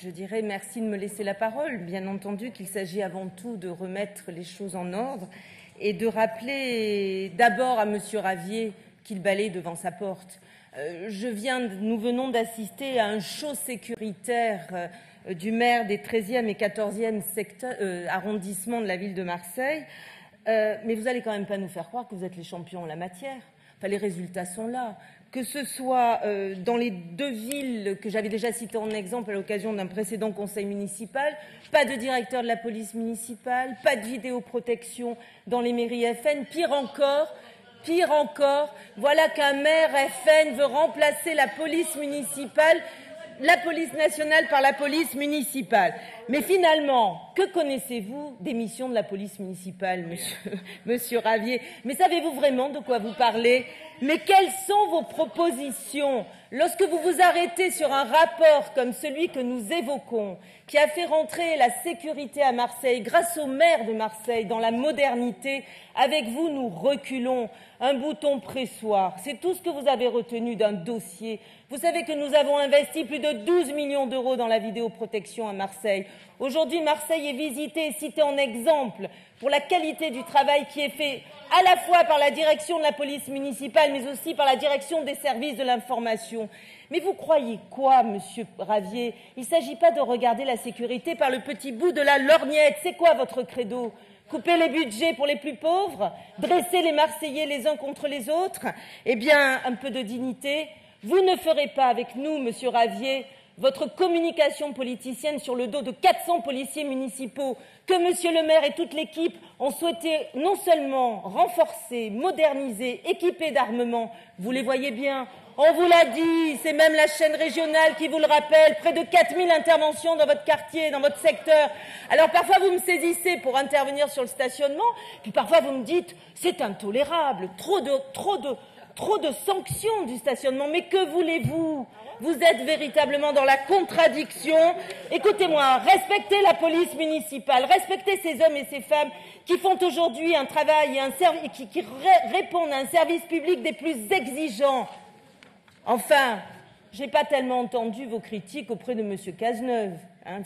je dirais merci de me laisser la parole. Bien entendu qu'il s'agit avant tout de remettre les choses en ordre et de rappeler d'abord à M. Ravier qu'il balaye devant sa porte. Nous venons d'assister à un show sécuritaire du maire des 13e et 14e arrondissements de la ville de Marseille. Mais vous n'allez quand même pas nous faire croire que vous êtes les champions en la matière. Enfin, les résultats sont là. Que ce soit dans les 2 villes que j'avais déjà citées en exemple à l'occasion d'un précédent conseil municipal, pas de directeur de la police municipale, pas de vidéoprotection dans les mairies FN. Pire encore, voilà qu'un maire FN veut remplacer la police municipale, la police nationale par la police municipale. Mais finalement, que connaissez-vous des missions de la police municipale, monsieur Ravier? Mais savez-vous vraiment de quoi vous parlez? Mais quelles sont vos propositions lorsque vous vous arrêtez sur un rapport comme celui que nous évoquons, qui a fait rentrer la sécurité à Marseille grâce au maire de Marseille dans la modernité? Avec vous, nous reculons. Un bouton pressoir. C'est tout ce que vous avez retenu d'un dossier. Vous savez que nous avons investi plus de 12 millions d'euros dans la vidéoprotection à Marseille. Aujourd'hui, Marseille est visitée et citée en exemple pour la qualité du travail qui est fait à la fois par la direction de la police municipale, mais aussi par la direction des services de l'information. Mais vous croyez quoi, monsieur Ravier? Il ne s'agit pas de regarder la sécurité par le petit bout de la lorgnette. C'est quoi votre credo? Couper les budgets pour les plus pauvres? Dresser les Marseillais les uns contre les autres? Eh bien, un peu de dignité. Vous ne ferez pas avec nous, monsieur Ravier, votre communication politicienne sur le dos de 400 policiers municipaux que monsieur le maire et toute l'équipe ont souhaité non seulement renforcer, moderniser, équiper d'armement. Vous les voyez bien. On vous l'a dit, c'est même la chaîne régionale qui vous le rappelle, près de 4000 interventions dans votre quartier, dans votre secteur. Alors parfois vous me saisissez pour intervenir sur le stationnement, puis parfois vous me dites c'est intolérable, trop de sanctions du stationnement. Mais que voulez-vous? Vous êtes véritablement dans la contradiction. Écoutez-moi, respectez la police municipale, respectez ces hommes et ces femmes qui font aujourd'hui un travail et qui répondent à un service public des plus exigeants. Enfin, je n'ai pas tellement entendu vos critiques auprès de M. Cazeneuve.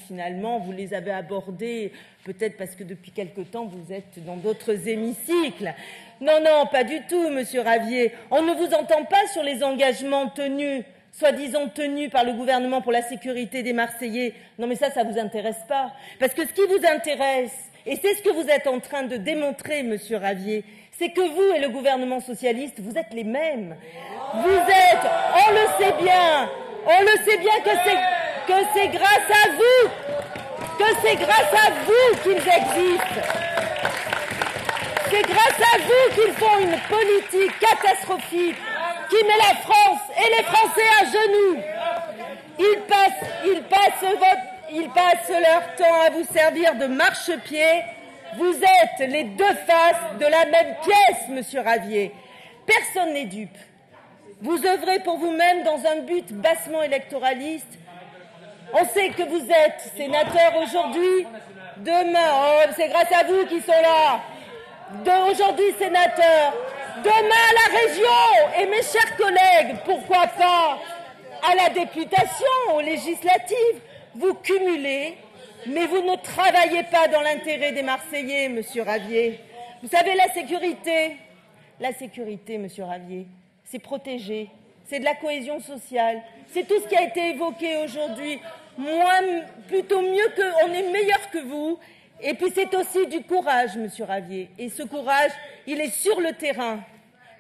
Finalement, vous les avez abordées, peut-être parce que depuis quelque temps, vous êtes dans d'autres hémicycles. Non, pas du tout, M. Ravier. On ne vous entend pas sur les engagements tenus, soi-disant tenus par le gouvernement pour la sécurité des Marseillais. Non, mais ça vous intéresse pas. Parce que ce qui vous intéresse, et c'est ce que vous êtes en train de démontrer, M. Ravier, c'est que vous et le gouvernement socialiste, vous êtes les mêmes. Vous êtes, on le sait bien que c'est grâce à vous qu'ils existent. C'est grâce à vous qu'ils font une politique catastrophique qui met la France et les Français à genoux. Ils passent leur temps à vous servir de marchepied. Vous êtes les 2 faces de la même pièce, monsieur Ravier. Personne n'est dupe. Vous œuvrez pour vous-même dans un but bassement électoraliste. On sait que vous êtes sénateur aujourd'hui, demain, c'est grâce à vous qu'ils sont là. Aujourd'hui sénateur, demain à la région. Et mes chers collègues, pourquoi pas à la députation, aux législatives? Vous cumulez, mais vous ne travaillez pas dans l'intérêt des Marseillais, monsieur Ravier. Vous savez, la sécurité, monsieur Ravier, c'est protéger, c'est de la cohésion sociale, c'est tout ce qui a été évoqué aujourd'hui. Plutôt mieux on est meilleur que vous. Et puis c'est aussi du courage, monsieur Ravier. Et ce courage, il est sur le terrain,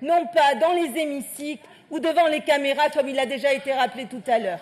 non pas dans les hémicycles ou devant les caméras, comme il a déjà été rappelé tout à l'heure.